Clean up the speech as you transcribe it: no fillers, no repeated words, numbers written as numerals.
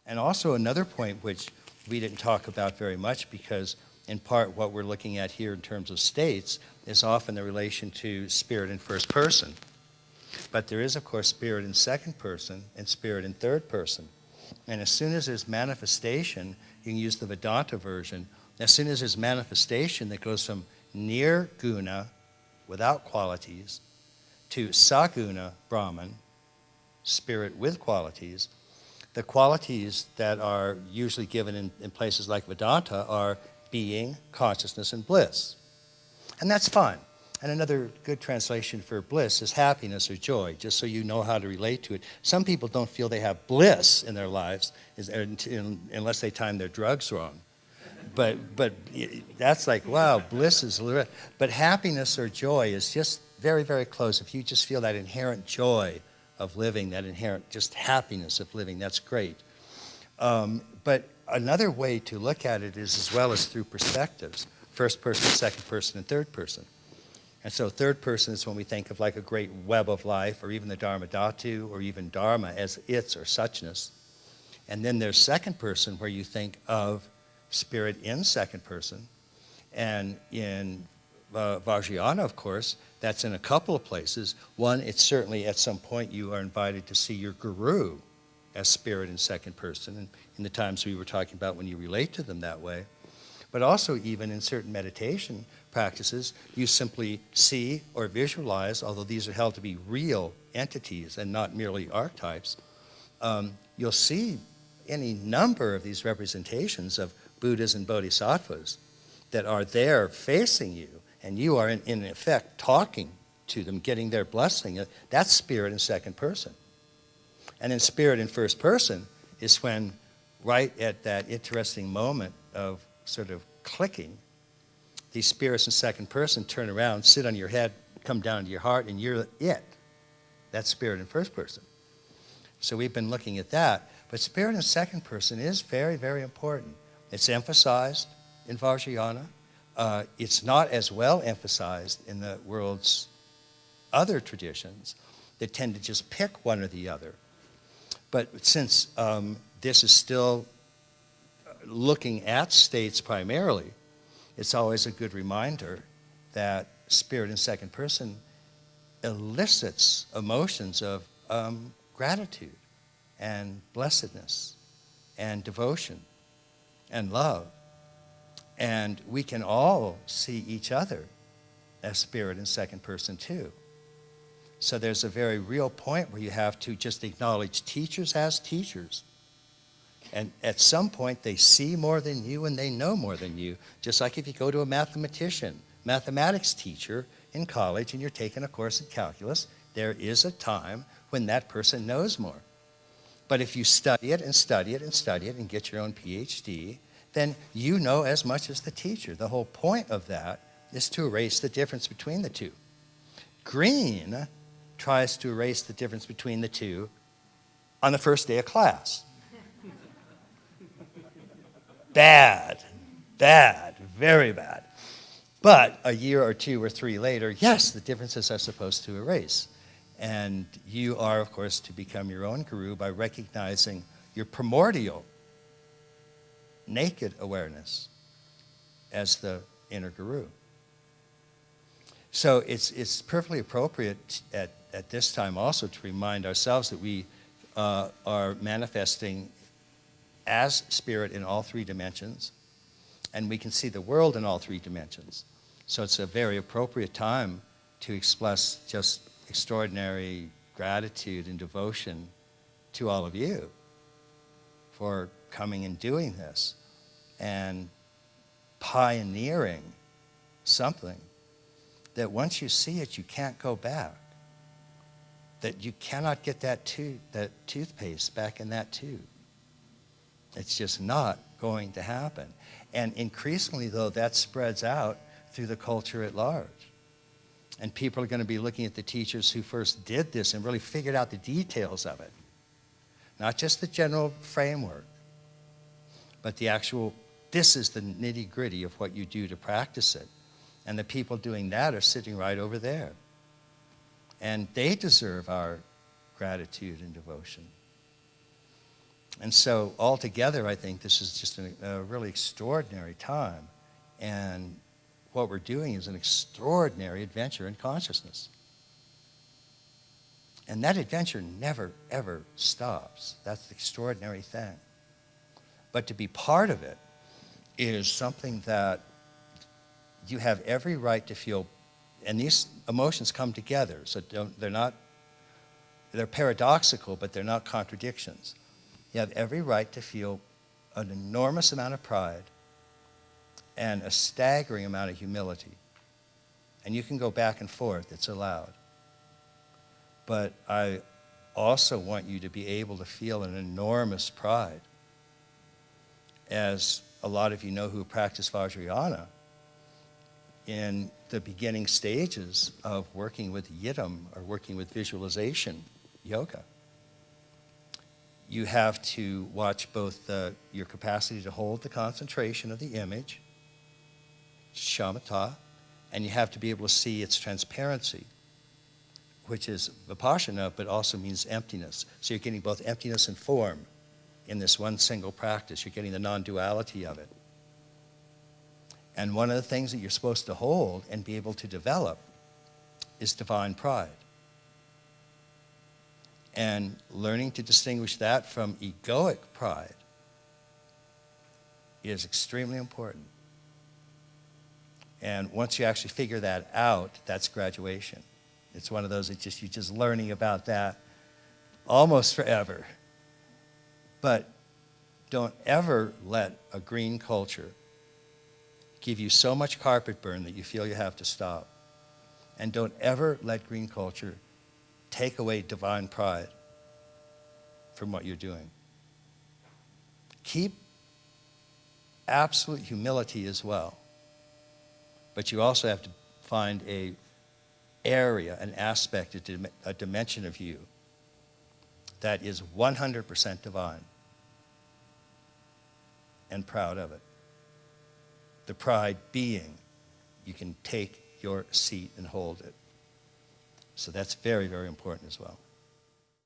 And also another point which we didn't talk about very much, because in part what we're looking at here in terms of states is often the relation to spirit in first person. But there is, of course, spirit in second person and spirit in third person. And as soon as there's manifestation, you can use the Vedanta version, as soon as there's manifestation that goes from nirguna, without qualities, to saguna, Brahman, spirit with qualities, the qualities that are usually given in places like Vedanta are being, consciousness, and bliss. And that's fine. And another good translation for bliss is happiness or joy, just so you know how to relate to it. Some people don't feel they have bliss in their lives unless they time their drugs wrong. But that's like, wow, bliss is... But happiness or joy is just very, very close. If you just feel that inherent joy of living, that inherent just happiness of living, that's great. But another way to look at it is as well as through perspectives. First person, second person, and third person. And so third person is when we think of like a great web of life, or even the Dharma Dhatu, or even Dharma as its or suchness. And then there's second person, where you think of spirit in second person. And in Vajrayana, of course, that's in a couple of places. One, it's certainly at some point you are invited to see your guru as spirit in second person, and in the times we were talking about when you relate to them that way. But also even in certain meditation practices, you simply see or visualize, although these are held to be real entities and not merely archetypes, you'll see any number of these representations of Buddhas and Bodhisattvas that are there facing you, and you are in effect talking to them, getting their blessing. That's spirit in second person. And in spirit in first person is when, right at that interesting moment of sort of clicking, these spirits in second person turn around, sit on your head, come down to your heart, and you're it. That's spirit in first person. So we've been looking at that. But spirit in second person is very, very important. It's emphasized in Vajrayana. It's not as well emphasized in the world's other traditions that tend to just pick one or the other. But since this is still looking at states primarily, it's always a good reminder that spirit in second person elicits emotions of gratitude and blessedness and devotion and love. And we can all see each other as spirit in second person too. So there's a very real point where you have to just acknowledge teachers as teachers. And at some point, they see more than you and they know more than you. Just like if you go to a mathematics teacher in college, and you're taking a course in calculus, there is a time when that person knows more. But if you study it and study it and study it and get your own PhD, then you know as much as the teacher. The whole point of that is to erase the difference between the two. Green tries to erase the difference between the two on the first day of class. Bad, very bad. But a year or two or three later, yes, the differences are supposed to erase. And you are, of course, to become your own guru by recognizing your primordial, naked awareness as the inner guru. So it's perfectly appropriate at this time also to remind ourselves that we are manifesting as spirit in all three dimensions, and we can see the world in all three dimensions. So it's a very appropriate time to express just extraordinary gratitude and devotion to all of you for coming and doing this and pioneering something that once you see it, you can't go back. That you cannot get that toothpaste back in that tube. It's just not going to happen. And increasingly, though, that spreads out through the culture at large. And people are going to be looking at the teachers who first did this and really figured out the details of it. Not just the general framework, but the actual, this is the nitty-gritty of what you do to practice it. And the people doing that are sitting right over there. And they deserve our gratitude and devotion. And so altogether, I think this is just a really extraordinary time. And what we're doing is an extraordinary adventure in consciousness. And that adventure never, ever stops. That's the extraordinary thing. But to be part of it is something that you have every right to feel, and these emotions come together, so they're paradoxical, but they're not contradictions. You have every right to feel an enormous amount of pride and a staggering amount of humility. And you can go back and forth, it's allowed. But I also want you to be able to feel an enormous pride. As a lot of you know who practice Vajrayana, in the beginning stages of working with yidam or working with visualization yoga, you have to watch both your capacity to hold the concentration of the image, shamatha, and you have to be able to see its transparency, which is vipassana, but also means emptiness. So you're getting both emptiness and form in this one single practice. You're getting the non-duality of it. And one of the things that you're supposed to hold and be able to develop is divine pride. And learning to distinguish that from egoic pride is extremely important. And once you actually figure that out, that's graduation. It's one of those that you're just learning about that almost forever. But don't ever let a green culture give you so much carpet burn that you feel you have to stop. And don't ever let green culture take away divine pride from what you're doing. Keep absolute humility as well. But you also have to find an area, an aspect, a dimension of you that is 100% divine and proud of it. The pride being you can take your seat and hold it. So that's very, very important as well.